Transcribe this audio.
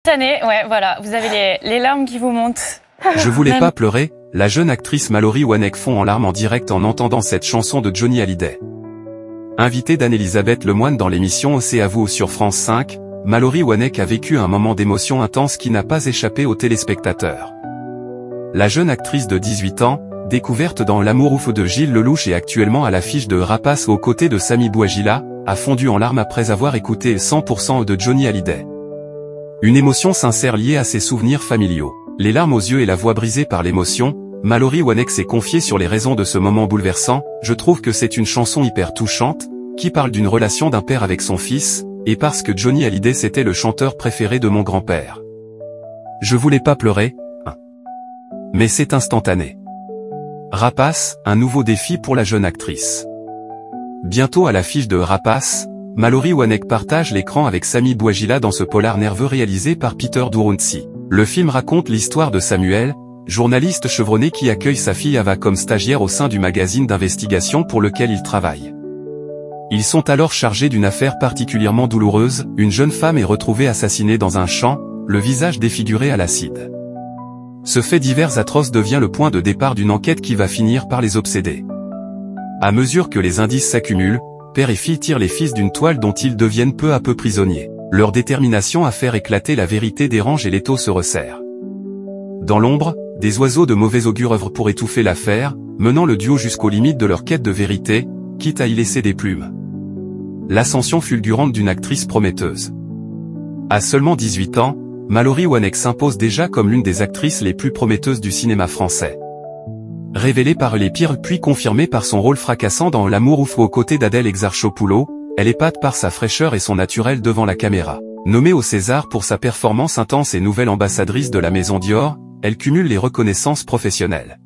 Année, ouais, voilà, vous avez les larmes qui vous montent. Je voulais pas pleurer, la jeune actrice Mallory Wanek fond en larmes en direct en entendant cette chanson de Johnny Hallyday. Invitée d'Anne-Elisabeth Lemoine dans l'émission C'est à vous sur France 5, Mallory Wanek a vécu un moment d'émotion intense qui n'a pas échappé aux téléspectateurs. La jeune actrice de 18 ans, découverte dans L'amour ouf de Gilles Lelouch et actuellement à l'affiche de Rapace aux côtés de Samy Bouajila, a fondu en larmes après avoir écouté 100% de Johnny Hallyday. Une émotion sincère liée à ses souvenirs familiaux. Les larmes aux yeux et la voix brisée par l'émotion, Mallory Wanek s'est confiée sur les raisons de ce moment bouleversant. Je trouve que c'est une chanson hyper touchante, qui parle d'une relation d'un père avec son fils, et parce que Johnny Hallyday c'était le chanteur préféré de mon grand-père. Je voulais pas pleurer, hein. Mais c'est instantané. Rapace, un nouveau défi pour la jeune actrice. Bientôt à l'affiche de Rapace, Mallory Wanek partage l'écran avec Samy Bouajila dans ce polar nerveux réalisé par Peter Durunzi. Le film raconte l'histoire de Samuel, journaliste chevronné qui accueille sa fille Ava comme stagiaire au sein du magazine d'investigation pour lequel il travaille. Ils sont alors chargés d'une affaire particulièrement douloureuse, une jeune femme est retrouvée assassinée dans un champ, le visage défiguré à l'acide. Ce fait divers atroce devient le point de départ d'une enquête qui va finir par les obséder. À mesure que les indices s'accumulent, père et fille tirent les fils d'une toile dont ils deviennent peu à peu prisonniers. Leur détermination à faire éclater la vérité dérange et l'étau se resserre. Dans l'ombre, des oiseaux de mauvais augure œuvrent pour étouffer l'affaire, menant le duo jusqu'aux limites de leur quête de vérité, quitte à y laisser des plumes. L'ascension fulgurante d'une actrice prometteuse. À seulement 18 ans, Mallory Wanek s'impose déjà comme l'une des actrices les plus prometteuses du cinéma français. Révélée par les pires puis confirmée par son rôle fracassant dans L'amour ouf aux côtés d'Adèle Exarchopoulos, elle épate par sa fraîcheur et son naturel devant la caméra. Nommée au César pour sa performance intense et nouvelle ambassadrice de la maison Dior, elle cumule les reconnaissances professionnelles.